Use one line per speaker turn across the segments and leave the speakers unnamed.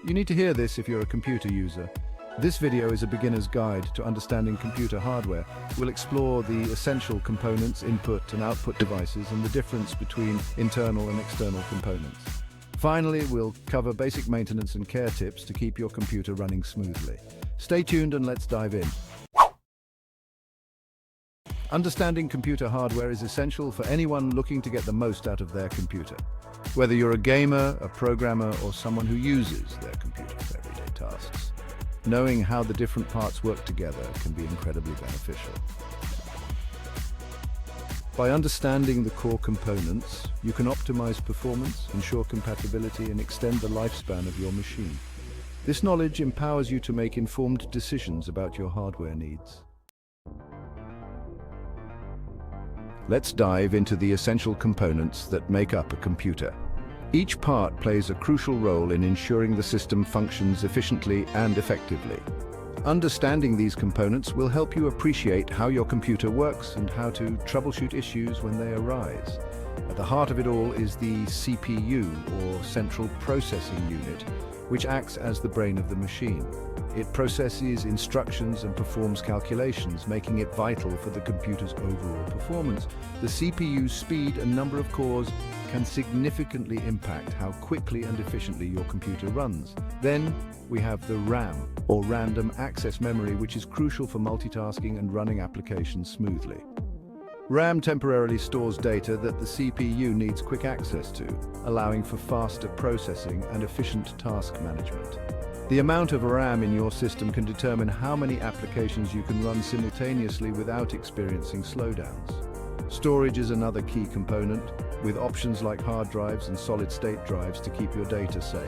You need to hear this if you're a computer user. This video is a beginner's guide to understanding computer hardware. We'll explore the essential components, input and output devices, and the difference between internal and external components. Finally, we'll cover basic maintenance and care tips to keep your computer running smoothly. Stay tuned and let's dive in. Understanding computer hardware is essential for anyone looking to get the most out of their computer. Whether you're a gamer, a programmer, or someone who uses their computer for everyday tasks, knowing how the different parts work together can be incredibly beneficial. By understanding the core components, you can optimize performance, ensure compatibility, and extend the lifespan of your machine. This knowledge empowers you to make informed decisions about your hardware needs. Let's dive into the essential components that make up a computer. Each part plays a crucial role in ensuring the system functions efficiently and effectively. Understanding these components will help you appreciate how your computer works and how to troubleshoot issues when they arise. At the heart of it all is the CPU, or Central Processing Unit, which acts as the brain of the machine. It processes instructions and performs calculations, making it vital for the computer's overall performance. The CPU's speed and number of cores can significantly impact how quickly and efficiently your computer runs. Then we have the RAM, or random access memory, which is crucial for multitasking and running applications smoothly. RAM temporarily stores data that the CPU needs quick access to, allowing for faster processing and efficient task management. The amount of RAM in your system can determine how many applications you can run simultaneously without experiencing slowdowns. Storage is another key component, with options like hard drives and solid-state drives to keep your data safe.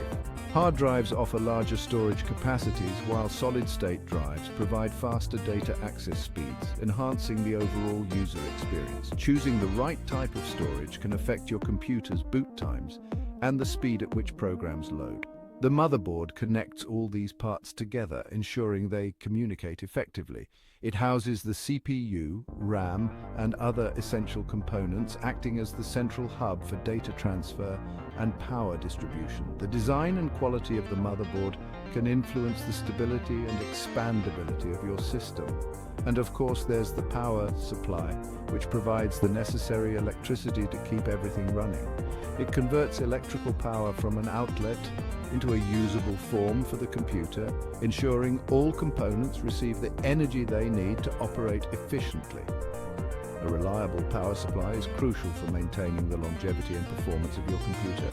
Hard drives offer larger storage capacities, while solid-state drives provide faster data access speeds, enhancing the overall user experience. Choosing the right type of storage can affect your computer's boot times and the speed at which programs load. The motherboard connects all these parts together, ensuring they communicate effectively. It houses the CPU, RAM, and other essential components, acting as the central hub for data transfer and power distribution. The design and quality of the motherboard can influence the stability and expandability of your system. And of course, there's the power supply, which provides the necessary electricity to keep everything running. It converts electrical power from an outlet into a usable form for the computer, ensuring all components receive the energy they need to operate efficiently. A reliable power supply is crucial for maintaining the longevity and performance of your computer.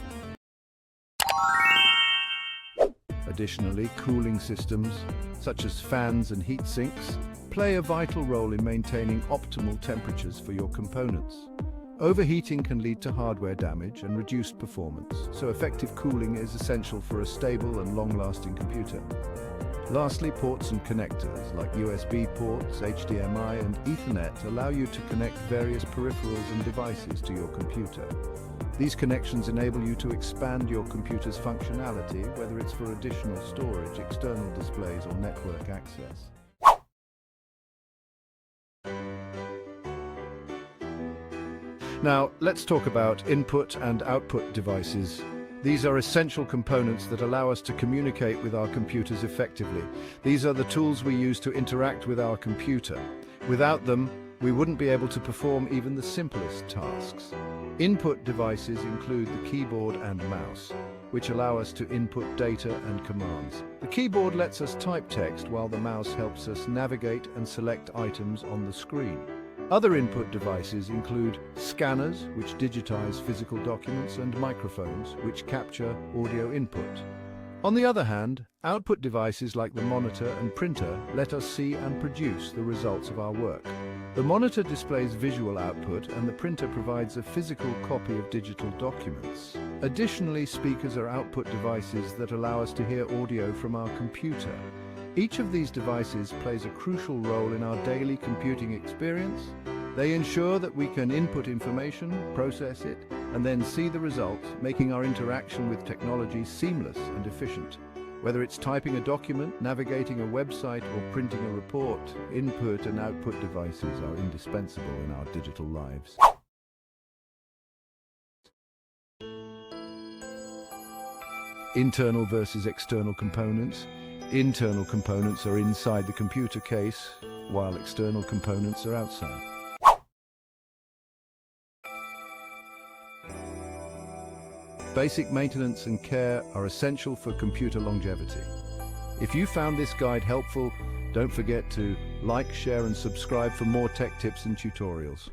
Additionally, cooling systems, such as fans and heat sinks, play a vital role in maintaining optimal temperatures for your components. Overheating can lead to hardware damage and reduced performance, so effective cooling is essential for a stable and long-lasting computer. Lastly, ports and connectors like USB ports, HDMI, and Ethernet allow you to connect various peripherals and devices to your computer. These connections enable you to expand your computer's functionality, whether it's for additional storage, external displays, or network access. Now, let's talk about input and output devices. These are essential components that allow us to communicate with our computers effectively. These are the tools we use to interact with our computer. Without them, we wouldn't be able to perform even the simplest tasks. Input devices include the keyboard and mouse, which allow us to input data and commands. The keyboard lets us type text, while the mouse helps us navigate and select items on the screen. Other input devices include scanners, which digitize physical documents, and microphones, which capture audio input. On the other hand, output devices like the monitor and printer let us see and produce the results of our work. The monitor displays visual output, and the printer provides a physical copy of digital documents. Additionally, speakers are output devices that allow us to hear audio from our computer. Each of these devices plays a crucial role in our daily computing experience. They ensure that we can input information, process it, and then see the results, making our interaction with technology seamless and efficient. Whether it's typing a document, navigating a website, or printing a report, input and output devices are indispensable in our digital lives. Internal versus external components. Internal components are inside the computer case, while external components are outside. Basic maintenance and care are essential for computer longevity. If you found this guide helpful, don't forget to like, share, and subscribe for more tech tips and tutorials.